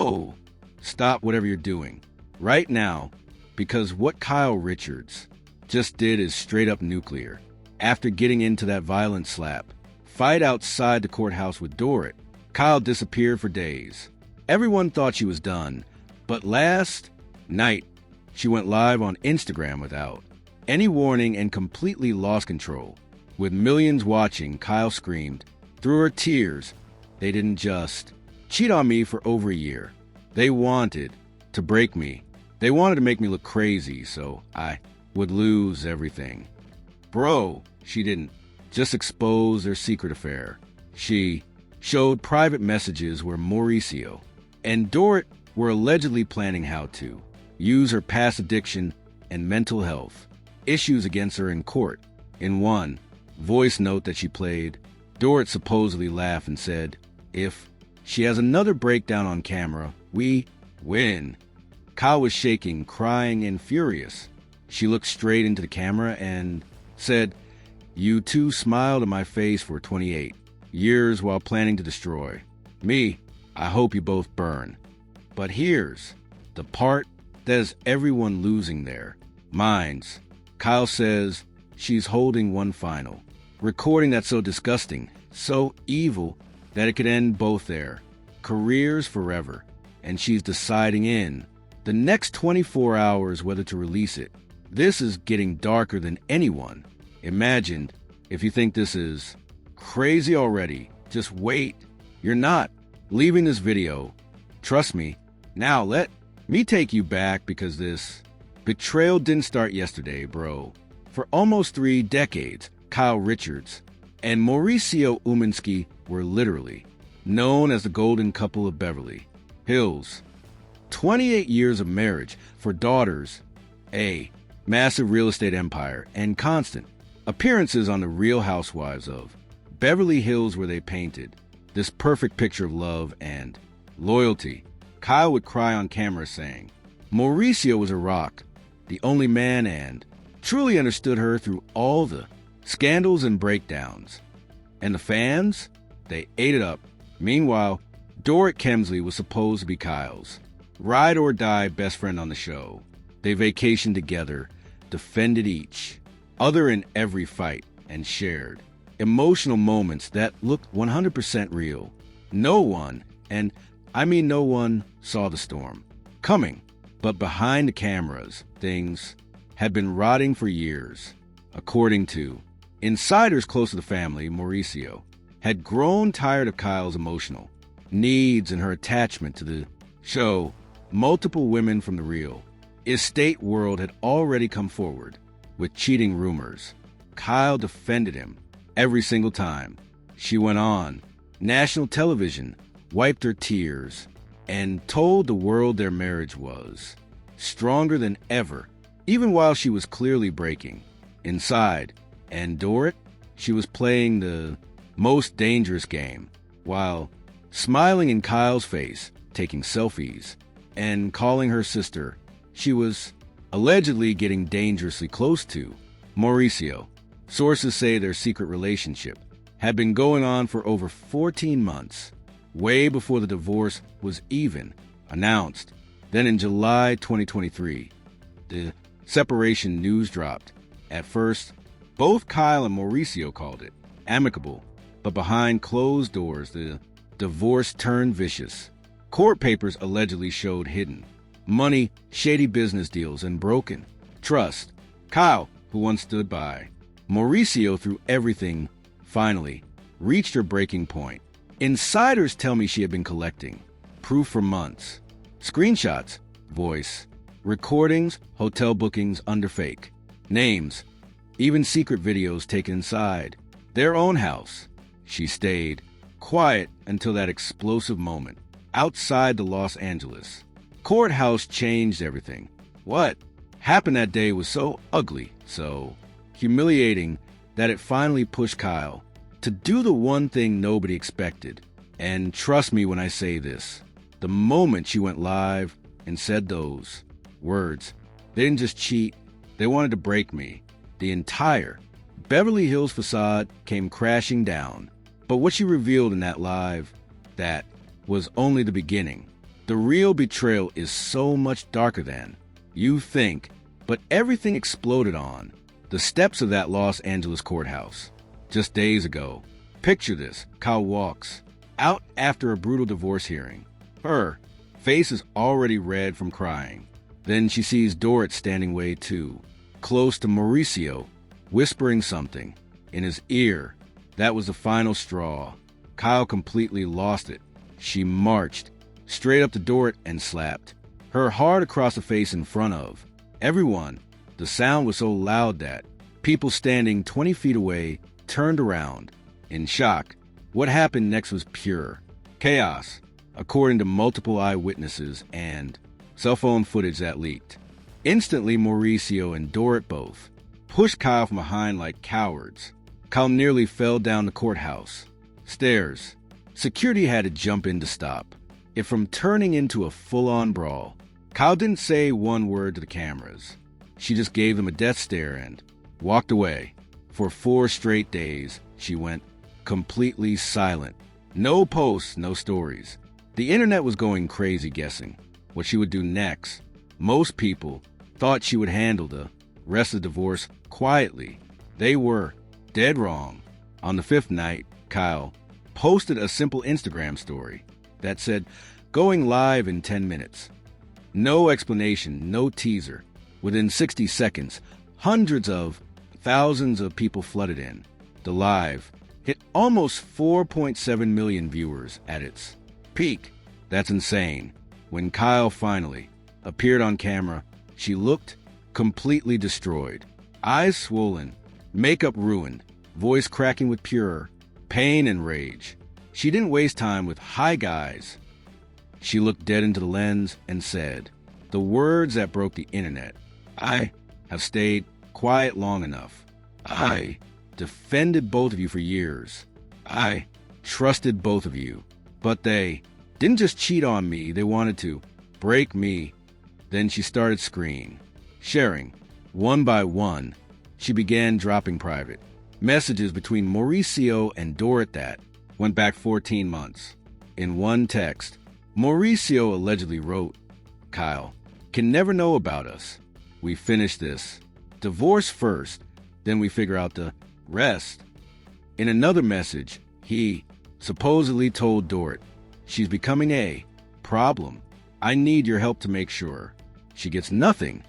bro, stop whatever you're doing right now, because what Kyle Richards just did is straight up nuclear. After getting into that violent fight outside the courthouse with Dorit, Kyle disappeared for days. Everyone thought she was done, but last night, she went live on Instagram without any warning and completely lost control. With millions watching, Kyle screamed through her tears, "They didn't just cheat on me for over a year. They wanted to break me. They wanted to make me look crazy so I would lose everything." Bro, she didn't just expose their secret affair. She showed private messages where Mauricio and Dorit were allegedly planning how to use her past addiction and mental health issues against her in court. In one voice note that she played, Dorit supposedly laughed and said, "If she has another breakdown on camera, we win." Kyle was shaking, crying, and furious. She looked straight into the camera and said, "You two smiled in my face for 28 years while planning to destroy me. I hope you both burn." But here's the part that has everyone losing their minds. Kyle says she's holding one final recording that's so disgusting, so evil, that it could end both their careers forever. And she's deciding in the next 24 hours whether to release it. This is getting darker than anyone imagined. If you think this is crazy already, just wait. You're not leaving this video. Trust me. Now let me take you back, because this betrayal didn't start yesterday, bro. For almost 3 decades, Kyle Richards and Mauricio Umansky were literally known as the golden couple of Beverly Hills. 28 years of marriage, 4 daughters, a massive real estate empire, and constant appearances on the Real Housewives of Beverly Hills, where they painted this perfect picture of love and loyalty. Kyle would cry on camera saying Mauricio was a rock, the only man, and truly understood her through all the scandals and breakdowns. And the fans, they ate it up. Meanwhile, Dorit Kemsley was supposed to be Kyle's ride-or-die best friend on the show. They vacationed together, defended each other in every fight, and shared emotional moments that looked 100% real. No one, and I mean no one, saw the storm coming. But behind the cameras, things had been rotting for years. According to insiders close to the family, Mauricio had grown tired of Kyle's emotional needs and her attachment to the show. Multiple women from the real estate world had already come forward with cheating rumors. Kyle defended him every single time. She went on national television, wiped her tears, and told the world their marriage was stronger than ever, even while she was clearly breaking inside. And Dorit, she was playing the most dangerous game, while smiling in Kyle's face, taking selfies, and calling her sister. She was allegedly getting dangerously close to Mauricio. Sources say their secret relationship had been going on for over 14 months, way before the divorce was even announced. Then in July 2023, the separation news dropped. At first, both Kyle and Mauricio called it amicable, but behind closed doors, the divorce turned vicious. Court papers allegedly showed hidden money, shady business deals, and broken trust. Kyle, who once stood by Mauricio through everything, finally reached her breaking point. Insiders tell me she had been collecting proof for months. Screenshots, voice recordings, hotel bookings under fake names, even secret videos taken inside their own house. She stayed quiet until that explosive moment outside the Los Angeles courthouse changed everything. What happened that day was so ugly, so humiliating, that it finally pushed Kyle to do the one thing nobody expected. And trust me when I say this, the moment she went live and said those words, they didn't just cheat, they wanted to break me. The entire Beverly Hills facade came crashing down. But what she revealed in that live, that was only the beginning. The real betrayal is so much darker than you think, but everything exploded on the steps of that Los Angeles courthouse just days ago. Picture this. Kyle walks out after a brutal divorce hearing. Her face is already red from crying. Then she sees Dorit standing way too close to Mauricio, whispering something in his ear. That was the final straw. Kyle completely lost it. She marched straight up to Dorit and slapped her hard across the face in front of everyone. The sound was so loud that people standing 20 feet away turned around in shock. What happened next was pure chaos, according to multiple eyewitnesses and cell phone footage that leaked. Instantly, Mauricio and Dorit both pushed Kyle from behind like cowards. Kyle nearly fell down the courthouse stairs. Security had to jump in to stop it from turning into a full-on brawl. Kyle didn't say one word to the cameras. She just gave them a death stare and walked away. For 4 straight days, she went completely silent. No posts, no stories. The internet was going crazy guessing what she would do next. Most people thought she would handle the rest of the divorce quietly. They were dead wrong. On the 5th night, Kyle posted a simple Instagram story that said, "Going live in 10 minutes." No explanation, no teaser. Within 60 seconds, hundreds of thousands of people flooded in. The live hit almost 4.7 million viewers at its peak. That's insane. When Kyle finally appeared on camera, she looked completely destroyed. Eyes swollen, makeup ruined, voice cracking with pure pain and rage. She didn't waste time with "Hi guys." She looked dead into the lens and said the words that broke the internet. "I have stayed quiet long enough. I defended both of you for years. I trusted both of you. But they didn't just cheat on me, they wanted to break me." Then she started sharing. One by one, she began dropping private messages between Mauricio and Dorit that went back 14 months. In one text, Mauricio allegedly wrote, "Kyle can never know about us. We finish this divorce first, then we figure out the rest." In another message, he supposedly told Dorit, "She's becoming a problem. I need your help to make sure she gets nothing."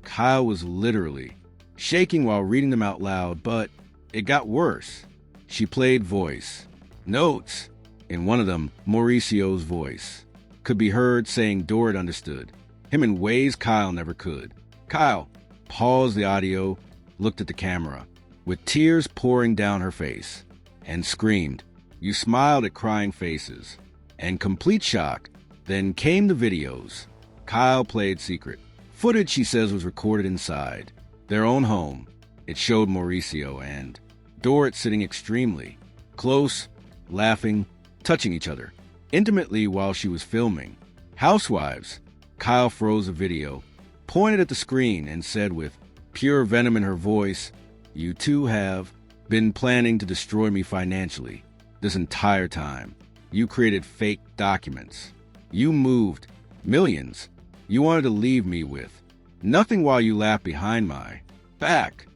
Kyle was literally shaking while reading them out loud, but it got worse. She played voice notes. In one of them, Mauricio's voice could be heard saying Dorit understood him in ways Kyle never could. Kyle paused the audio, looked at the camera, with tears pouring down her face, and screamed. You smiled at crying faces and complete shock. Then came the videos. Kyle played secret footage she says was recorded inside their own home. It showed Mauricio and Dorit sitting extremely close, laughing, touching each other intimately while she was filming. Housewives. Kyle froze the video, pointed at the screen, and said with pure venom in her voice, "You two have been planning to destroy me financially this entire time. You created fake documents. You moved millions. You wanted to leave me with nothing while you laughed behind my back."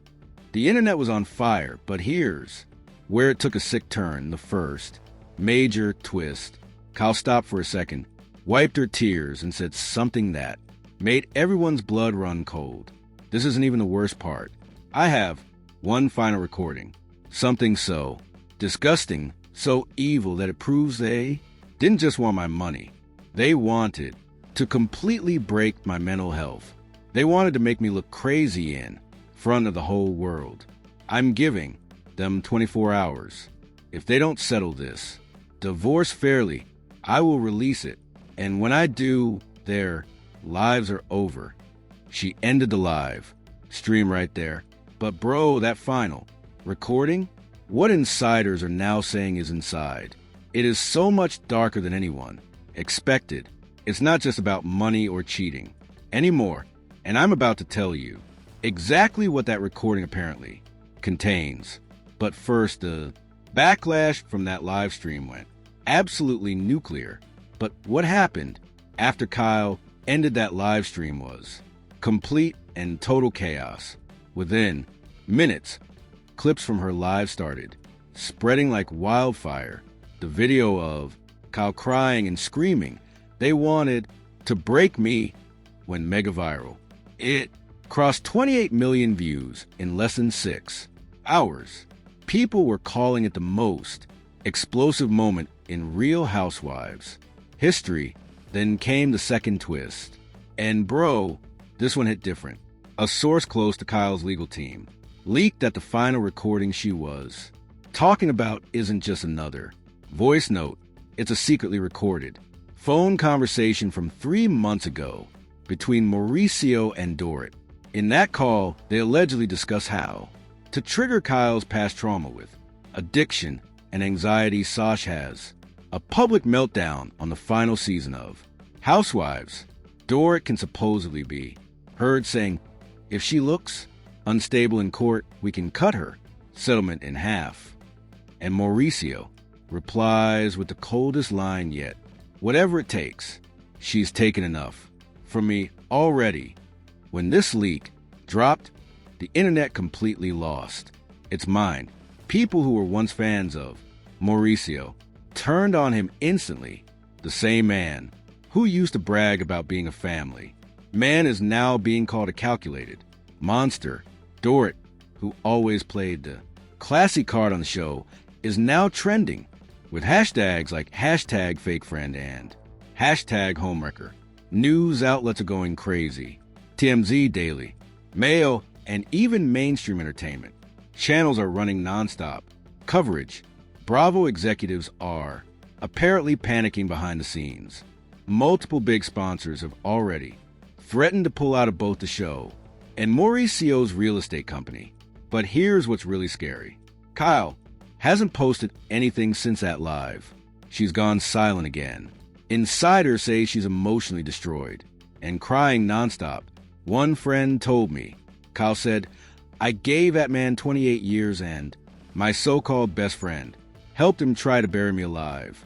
The internet was on fire, but here's where it took a sick turn. The first major twist. Kyle stopped for a second, wiped her tears, and said something that made everyone's blood run cold. This isn't even the worst part. I have one final recording. Something so disgusting, so evil that it proves they didn't just want my money. They wanted to completely break my mental health. They wanted to make me look crazy in front of the whole world. I'm giving them 24 hours. If they don't settle this divorce fairly, I will release it. And when I do, their lives are over. She ended the live stream right there. But bro, that final recording, what insiders are now saying is inside. It is so much darker than anyone expected. It's not just about money or cheating anymore. And I'm about to tell you exactly what that recording apparently contains. But first, the backlash from that live stream went absolutely nuclear. But what happened after Kyle ended that live stream was complete and total chaos. Within minutes, clips from her live started spreading like wildfire. The video of Kyle crying and screaming, "They wanted to break me," went mega viral. It crossed 28 million views in less than 6 hours. People were calling it the most explosive moment in Real Housewives history. Then came the second twist. And bro, this one hit different. A source close to Kyle's legal team leaked that the final recording she was talking about isn't just another voice note, it's a secretly recorded phone conversation from 3 months ago between Mauricio and Dorit. In that call, they allegedly discuss how to trigger Kyle's past trauma with addiction and anxiety. Sash has a public meltdown on the final season of Housewives. Dorit can supposedly be heard saying, "If she looks unstable in court, we can cut her settlement in half." And Mauricio replies with the coldest line yet, "Whatever it takes, she's taken enough from me already." When this leak dropped, the internet completely lost its mind. People who were once fans of Mauricio turned on him instantly. The same man who used to brag about being a family man is now being called a calculated monster. Dorit, who always played the classy card on the show, is now trending with hashtags like #FakeFriend and #Homewrecker. News outlets are going crazy. TMZ Daily, Mail, and even mainstream entertainment channels are running nonstop coverage. Bravo executives are apparently panicking behind the scenes. Multiple big sponsors have already threatened to pull out of both the show and Mauricio's real estate company. But here's what's really scary. Kyle hasn't posted anything since that live. She's gone silent again. Insiders say she's emotionally destroyed and crying nonstop. One friend told me, Kyle said, "I gave that man 28 years and my so-called best friend helped him try to bury me alive."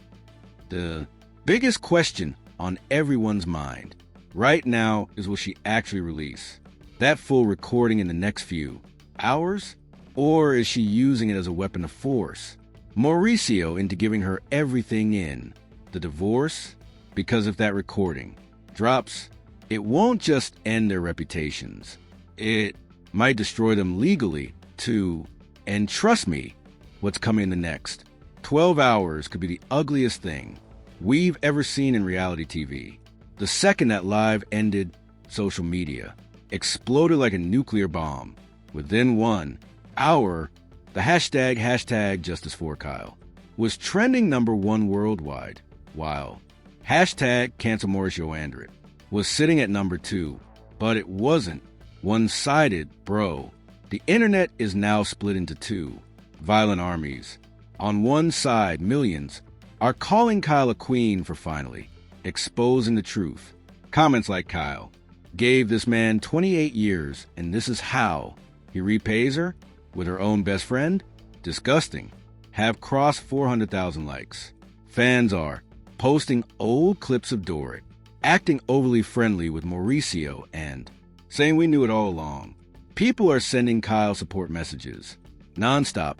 The biggest question on everyone's mind right now is, will she actually release that full recording in the next few hours? Or is she using it as a weapon of force Mauricio into giving her everything in the divorce? Because if that recording drops, it won't just end their reputations. It might destroy them legally, too. And trust me, what's coming in the next 12 hours could be the ugliest thing we've ever seen in reality TV. The second that live ended, social media exploded like a nuclear bomb. Within 1 hour, the hashtag Justice for Kyle was trending #1 worldwide, while hashtag Cancel Mauricio Andret was sitting at #2. But it wasn't one-sided, bro. The internet is now split into two violent armies. On one side, millions are calling Kyle a queen for finally exposing the truth. Comments like, "Kyle gave this man 28 years, and this is how he repays her with her own best friend? Disgusting," have crossed 400,000 likes. Fans are posting old clips of Dorit acting overly friendly with Mauricio and saying we knew it all along. People are sending Kyle support messages nonstop,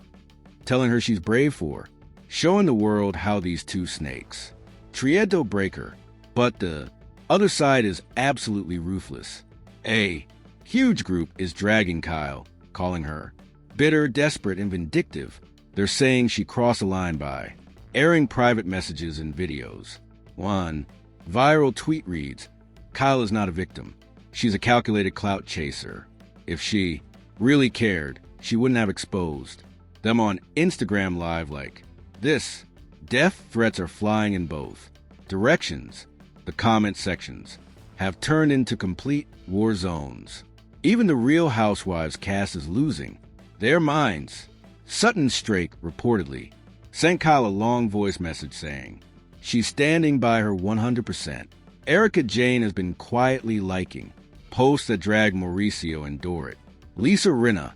telling her she's brave for showing the world how these two snakes tried to break her. But the other side is absolutely ruthless. A huge group is dragging Kyle, calling her bitter, desperate, and vindictive. They're saying she crossed a line by airing private messages and videos. One viral tweet reads, "Kyle is not a victim. She's a calculated clout chaser. If she really cared, she wouldn't have exposed them on Instagram Live like this." Death threats are flying in both directions. The comment sections have turned into complete war zones. Even the Real Housewives cast is losing their minds. Sutton Strake reportedly sent Kyle a long voice message saying she's standing by her 100%. Erica Jane has been quietly liking posts that drag Mauricio and Dorit. Lisa Rinna,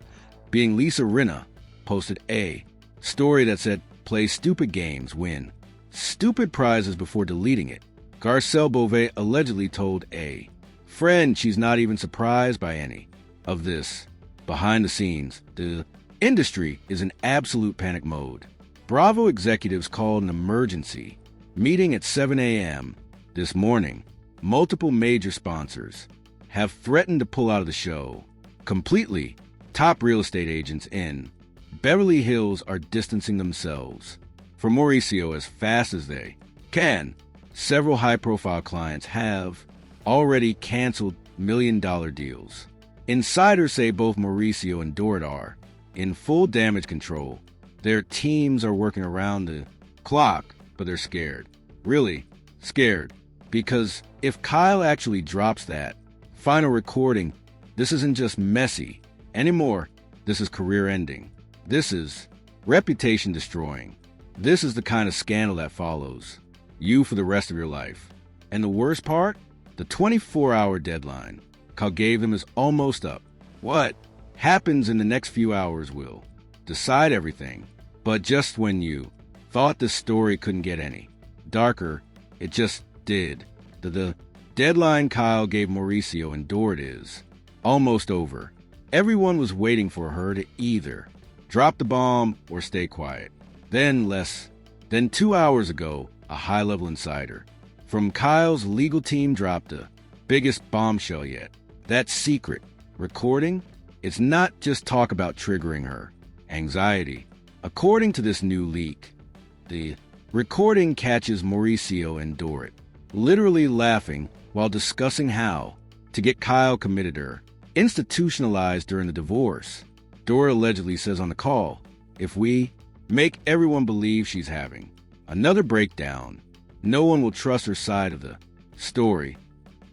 being Lisa Rinna, posted a story that said, "Play stupid games, win stupid prizes," before deleting it. Garcelle Beauvais allegedly told a friend she's not even surprised by any of this. Behind the scenes, the industry is in absolute panic mode. Bravo executives called an emergency meeting at 7 a.m. this morning. Multiple major sponsors have threatened to pull out of the show completely. Top real estate agents in Beverly Hills are distancing themselves from Mauricio as fast as they can. Several high-profile clients have already canceled million-dollar deals. Insiders say both Mauricio and Dorit are in full damage control. Their teams are working around the clock, but they're scared. Really scared. Because if Kyle actually drops that final recording, this isn't just messy anymore. This is career-ending. This is reputation-destroying. This is the kind of scandal that follows you for the rest of your life. And the worst part? The 24-hour deadline Kyle gave them is almost up. What happens in the next few hours will decide everything. But just when you thought the story couldn't get any darker, it just did. The deadline Kyle gave Mauricio and Dorit is almost over. Everyone was waiting for her to either drop the bomb or stay quiet. Then less than 2 hours ago, a high-level insider from Kyle's legal team dropped the biggest bombshell yet. That secret recording, it's not just talk about triggering her anxiety. According to this new leak, the recording catches Mauricio and Dorit literally laughing while discussing how to get Kyle committed her institutionalized during the divorce. Dorit allegedly says on the call, if we make everyone believe she's having another breakdown, no one will trust her side of the story.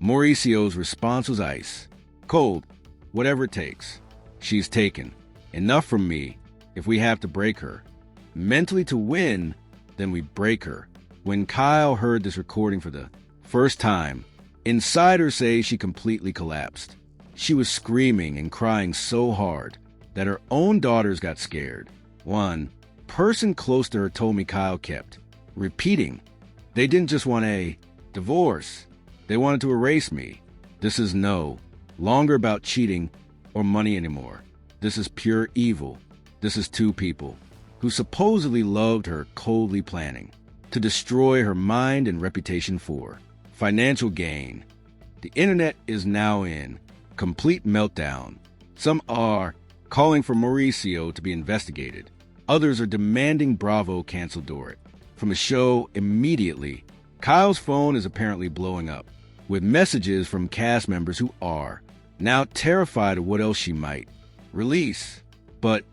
Mauricio's response was ice cold. Whatever it takes. She's taken enough from me. If we have to break her mentally to win, then we break her. When Kyle heard this recording for the first time, insiders say she completely collapsed. She was screaming and crying so hard that her own daughters got scared. One person close to her told me Kyle kept repeating, they didn't just want a divorce, they wanted to erase me. This is no longer about cheating or money anymore. This is pure evil. This is two people who supposedly loved her coldly planning to destroy her mind and reputation for financial gain. The internet is now in complete meltdown. Some are calling for Mauricio to be investigated. Others are demanding Bravo cancel Dorit from the show immediately. Kyle's phone is apparently blowing up with messages from cast members who are now terrified of what else she might release. But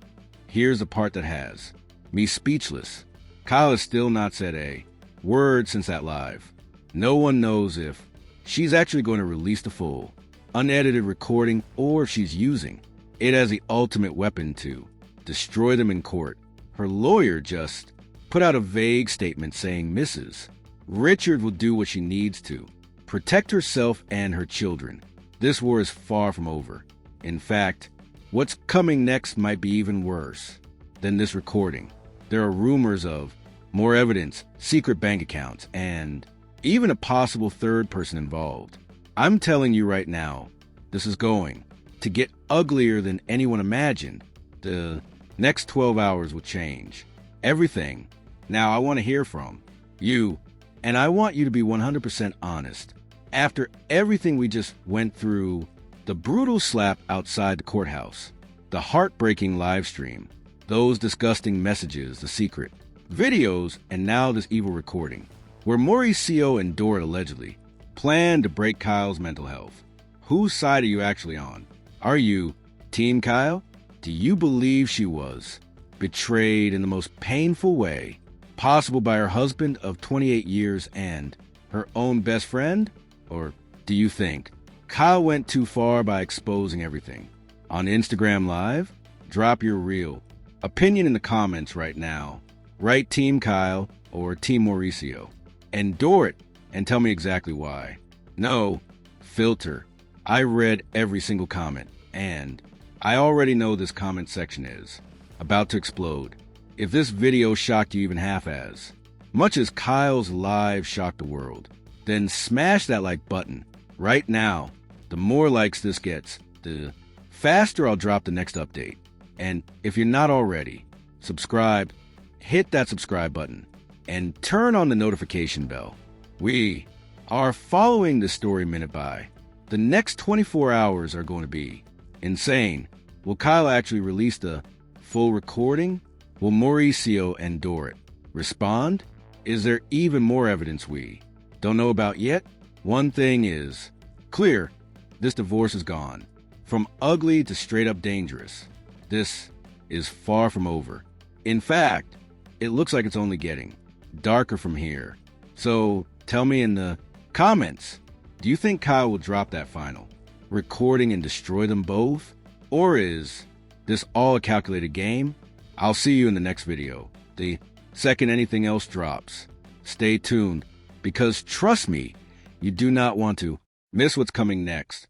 here's the part that has me speechless. Kyle has still not said a word since that live. No one knows if she's actually going to release the full, unedited recording or if she's using it as the ultimate weapon to destroy them in court. Her lawyer just put out a vague statement saying Mrs. Richard will do what she needs to protect herself and her children. This war is far from over. In fact, what's coming next might be even worse than this recording. There are rumors of more evidence, secret bank accounts, and even a possible third person involved. I'm telling you right now, this is going to get uglier than anyone imagined. The next 12 hours will change everything. Now, I want to hear from you, and I want you to be 100% honest. After everything we just went through, the brutal slap outside the courthouse, the heartbreaking live stream, those disgusting messages, the secret videos, and now this evil recording, where Mauricio and Dorit allegedly planned to break Kyle's mental health. Whose side are you actually on? Are you Team Kyle? Do you believe she was betrayed in the most painful way possible by her husband of 28 years and her own best friend? Or do you think Kyle went too far by exposing everything? On Instagram Live, drop your real opinion in the comments right now. Write Team Kyle or Team Mauricio. And Dorit, and tell me exactly why. No filter. I read every single comment, and I already know this comment section is about to explode. If this video shocked you even half as much as Kyle's live shocked the world, then smash that like button right now. The more likes this gets, the faster I'll drop the next update. And if you're not already, subscribe, hit that subscribe button, and turn on the notification bell. We are following this story minute by. The next 24 hours are going to be insane. Will Kyle actually release the full recording? Will Mauricio and Dorit respond? Is there even more evidence we don't know about yet? One thing is clear. This divorce is gone. From ugly to straight up dangerous. This is far from over. In fact, it looks like it's only getting darker from here. So tell me in the comments, do you think Kyle will drop that final recording and destroy them both? Or is this all a calculated game? I'll see you in the next video. The second anything else drops. Stay tuned, because trust me, you do not want to miss what's coming next.